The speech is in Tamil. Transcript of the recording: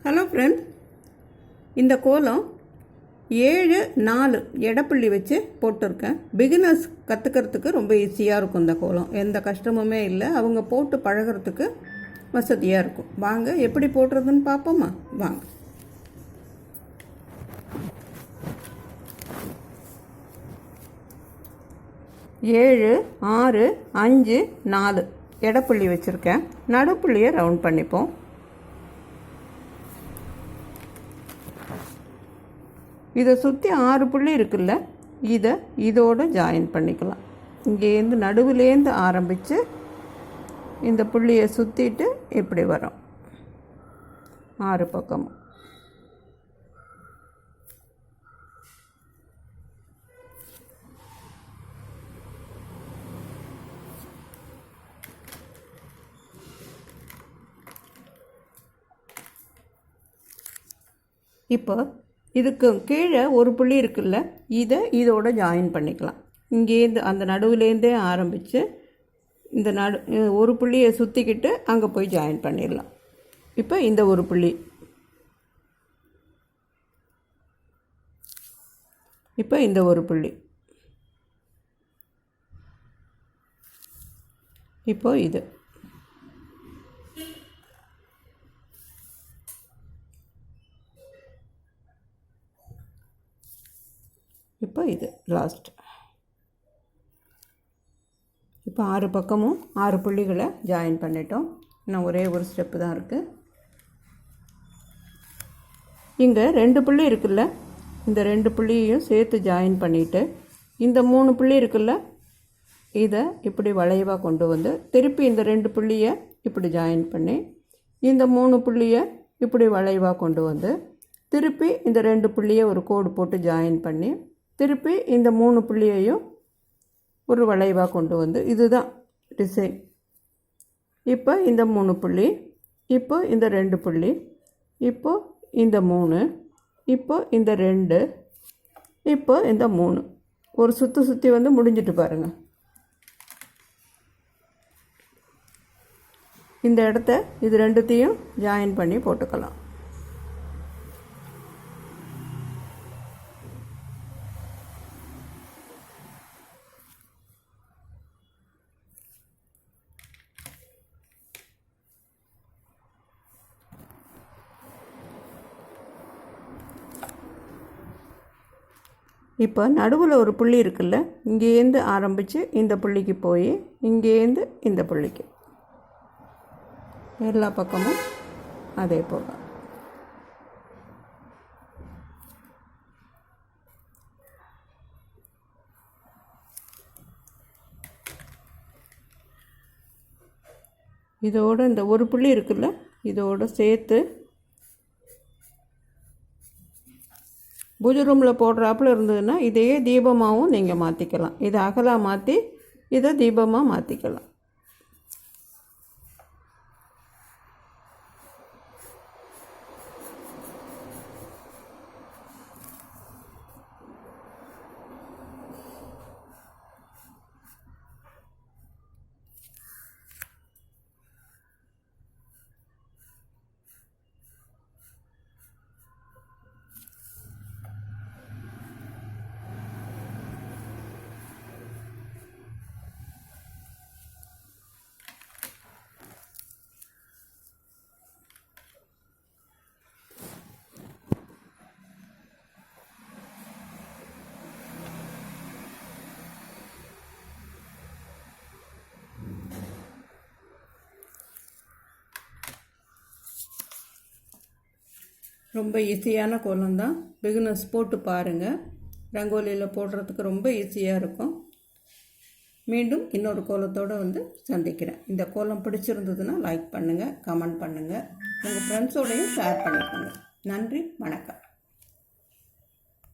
ஹலோ ஃப்ரெண்ட், இந்த கோலம் 7 4 எடைப்புள்ளி வச்சு போட்டிருக்கேன். பிகினர்ஸ் கற்றுக்கிறதுக்கு ரொம்ப ஈஸியாக இருக்கும். இந்த கோலம் எந்த கஷ்டமுமே இல்லை. அவங்க போட்டு பழகிறதுக்கு வசதியாக இருக்கும். வாங்க எப்படி போடுறதுன்னு பார்ப்போமா? வாங்க. ஏழு 6 5 4 எடைப்புள்ளி வச்சுருக்கேன். நடுப்புள்ளியை ரவுண்ட் பண்ணிப்போம். இதை சுற்றி 6 புள்ளி இருக்குல்ல, இதோடு ஜாயின் பண்ணிக்கலாம். இங்கேருந்து நடுவுலேருந்து ஆரம்பித்து இந்த புள்ளியை சுற்றிட்டு இப்படி வரும் 6 பக்கமும். இப்போ இதுக்கு கீழே ஒரு புள்ளி இருக்குல்ல, இதோட ஜாயின் பண்ணிக்கலாம். இங்கேருந்து அந்த நடுவுலேருந்தே ஆரம்பித்து இந்த ஒரு புள்ளியை சுற்றிக்கிட்டு அங்கே போய் ஜாயின் பண்ணிடலாம். இப்போ இந்த ஒரு புள்ளி, இப்போ இந்த ஒரு புள்ளி, இப்போ இது, இப்போ இது லாஸ்ட். இப்போ 6 பக்கமும் 6 புள்ளிகளை ஜாயின் பண்ணிட்டோம். இன்னும் ஒரே ஒரு ஸ்டெப்பு தான் இருக்குது. இங்கே 2 புள்ளி இருக்குல்ல, இந்த 2 புள்ளியையும் சேர்த்து ஜாயின் பண்ணிவிட்டு இந்த 3 புள்ளி இருக்குல்ல, இதை இப்படி வளைவாக கொண்டு வந்து திருப்பி இந்த 2 புள்ளியை இப்படி ஜாயின் பண்ணி இந்த 3 புள்ளியை இப்படி வளைவாக கொண்டு வந்து திருப்பி இந்த 2 புள்ளியை ஒரு கோடு போட்டு ஜாயின் பண்ணி திருப்பி இந்த 3 புள்ளியையும் ஒரு வளைவாக கொண்டு வந்து, இதுதான் டிசைன். இப்போ இந்த 3 புள்ளி, இப்போ இந்த 2 புள்ளி, இப்போ இந்த 3, இப்போ இந்த 2, இப்போ இந்த 3 ஒரு சுற்றி வந்து முடிஞ்சிட்டு பாருங்கள். இந்த இடத்த இது ரெண்டுத்தையும் ஜாயின் பண்ணி போட்டுக்கலாம். இப்போ நடுவில் ஒரு புள்ளி இருக்குல்ல, இங்கேருந்து ஆரம்பித்து இந்த புள்ளிக்கு போய் இங்கேருந்து இந்த புள்ளிக்கு எல்லா பக்கமும் அதே போல். இதோட இந்த ஒரு புள்ளி இருக்குல்ல, இதோடு சேர்த்து பூஜை ரூமில் போடுறாப்புல இருந்ததுன்னா இதையே தீபமாகவும் நீங்கள் மாற்றிக்கலாம். இதை அகலாக மாற்றி இதை தீபமாக மாற்றிக்கலாம். ரொம்ப ஈஸியான கோலம் தான். பிகினர்ஸ் போட்டு பாருங்கள். ரங்கோலியில் போடுறதுக்கு ரொம்ப ஈஸியாக இருக்கும். மீண்டும் இன்னொரு கோலத்தோடு வந்து சந்திக்கிறேன். இந்த கோலம் பிடிச்சிருந்ததுன்னா லைக் பண்ணுங்கள், கமெண்ட் பண்ணுங்கள், உங்கள் ஃப்ரெண்ட்ஸோடையும் ஷேர் பண்ணிக்கோங்க. நன்றி, வணக்கம்.